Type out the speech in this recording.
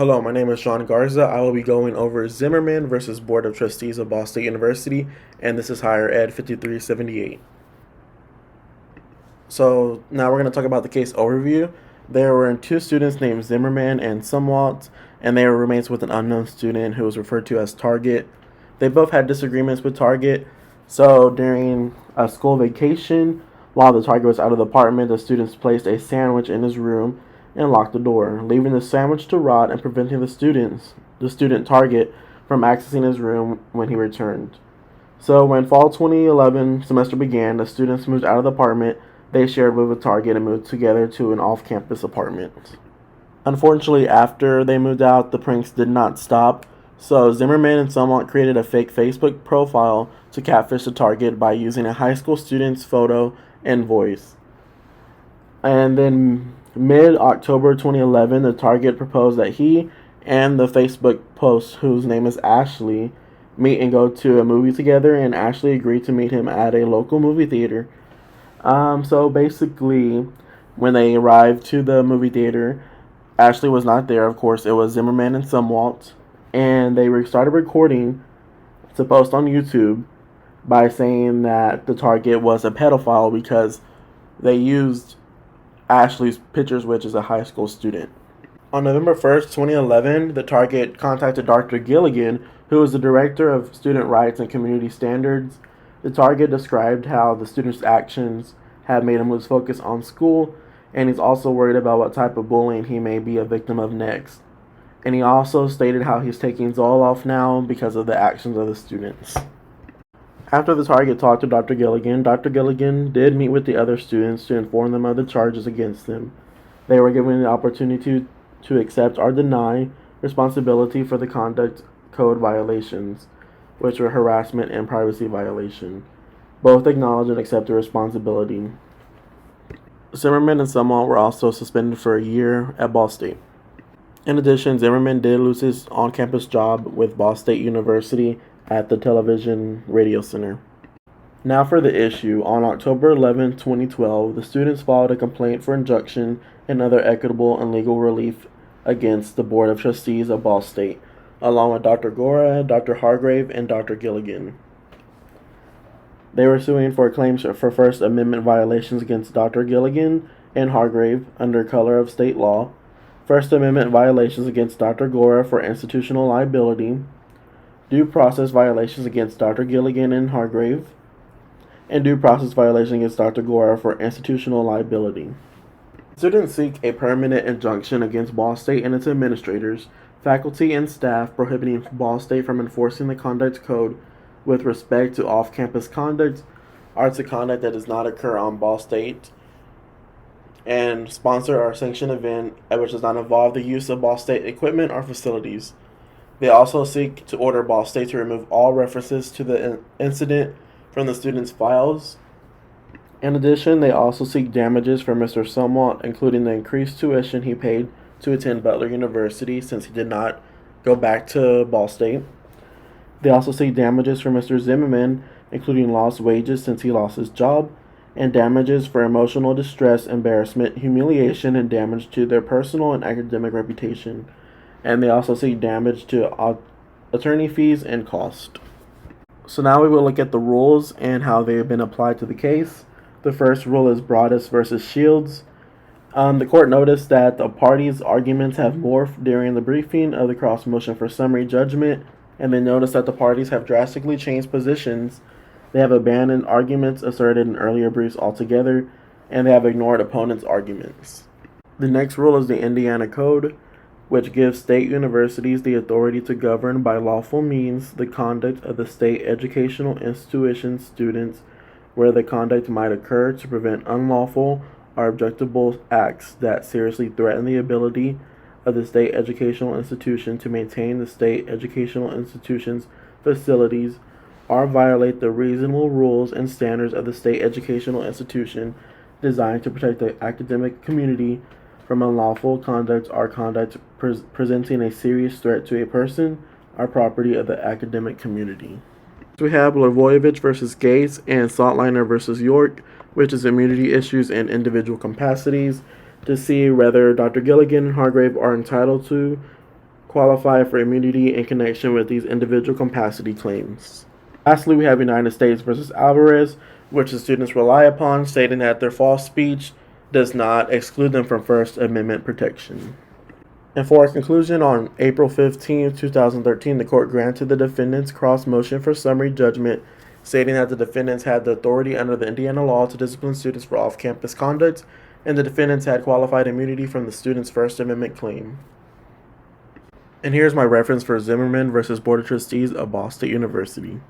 Hello, my name is Sean Garza. I will be going over Zimmerman versus Board of Trustees of Ball State University, and this is Higher Ed 5378. So now we're going to talk about the case overview. There were two students named Zimmerman and Sumwalt, and they were roommates with an unknown student who was referred to as Target. They both had disagreements with Target, so during a school vacation, while the Target was out of the apartment, the students placed a sandwich in his room and locked the door, leaving the sandwich to rot and preventing the student Target from accessing his room when he returned. So when fall 2011 semester began, the students moved out of the apartment they shared with a Target and moved together to an off-campus apartment. Unfortunately, after they moved out, the pranks did not stop. So Zimmerman and someone created a fake Facebook profile to catfish the Target by using a high school student's photo and voice. And then mid-October 2011, the Target proposed that he and the Facebook post, whose name is Ashley, meet and go to a movie together, and Ashley agreed to meet him at a local movie theater. So basically, when they arrived to the movie theater, Ashley was not there, of course. It was Zimmerman and Sumwalt, and they started recording to post on YouTube by saying that the Target was a pedophile because they used Ashley's pictures, which is a high school student. On November 1st, 2011, the Target contacted Dr. Gilligan, who is the director of student rights and community standards. The Target described how the student's actions had made him lose focus on school, and he's also worried about what type of bullying he may be a victim of next. And he also stated how he's taking Zoloft now because of the actions of the students. After the Target talked to Dr. Gilligan did meet with the other students to inform them of the charges against them. They were given the opportunity to accept or deny responsibility for the conduct code violations, which were harassment and privacy violation. Both acknowledged and accepted responsibility. Zimmerman and Sumwalt were also suspended for a year at Ball State. In addition, Zimmerman did lose his on-campus job with Ball State University at the Television Radio Center. Now for the issue. On October 11, 2012, the students filed a complaint for injunction and other equitable and legal relief against the Board of Trustees of Ball State, along with Dr. Gora, Dr. Hargrave, and Dr. Gilligan. They were suing for claims for First Amendment violations against Dr. Gilligan and Hargrave under color of state law, First Amendment violations against Dr. Gora for institutional liability, due process violations against Dr. Gilligan and Hargrave, and due process violation against Dr. Gora for institutional liability. Students seek a permanent injunction against Ball State and its administrators, faculty, and staff prohibiting Ball State from enforcing the conduct code with respect to off-campus conduct, arts and conduct that does not occur on Ball State, and sponsor or sanction event which does not involve the use of Ball State equipment or facilities. They also seek to order Ball State to remove all references to the incident from the students' files. In addition, they also seek damages for Mr. Sumwalt, including the increased tuition he paid to attend Butler University since he did not go back to Ball State. They also seek damages for Mr. Zimmerman, including lost wages since he lost his job, and damages for emotional distress, embarrassment, humiliation, and damage to their personal and academic reputation. And they also seek damage to attorney fees and cost. So now we will look at the rules and how they have been applied to the case. The first rule is Broadus versus Shields. The court noticed that the parties' arguments have morphed during the briefing of the cross motion for summary judgment, and they noticed that the parties have drastically changed positions. They have abandoned arguments asserted in earlier briefs altogether, and they have ignored opponents' arguments. The next rule is the Indiana Code, which gives state universities the authority to govern by lawful means the conduct of the state educational institution's students where the conduct might occur to prevent unlawful or objectionable acts that seriously threaten the ability of the state educational institution to maintain the state educational institution's facilities or violate the reasonable rules and standards of the state educational institution designed to protect the academic community from unlawful conduct or conduct presenting a serious threat to a person or property of the academic community. We have Blagojevich versus Gates and Saltliner versus York, which is immunity issues and individual capacities, to see whether Dr. Gilligan and Hargrave are entitled to qualify for immunity in connection with these individual capacity claims. Lastly, we have United States versus Alvarez, which the students rely upon, stating that their false speech does not exclude them from First Amendment protection. And for a conclusion, on April 15, 2013, the court granted the defendants' cross motion for summary judgment, stating that the defendants had the authority under the Indiana law to discipline students for off-campus conduct, and the defendants had qualified immunity from the students' First Amendment claim. And here's my reference for Zimmerman versus Board of Trustees of Ball State University.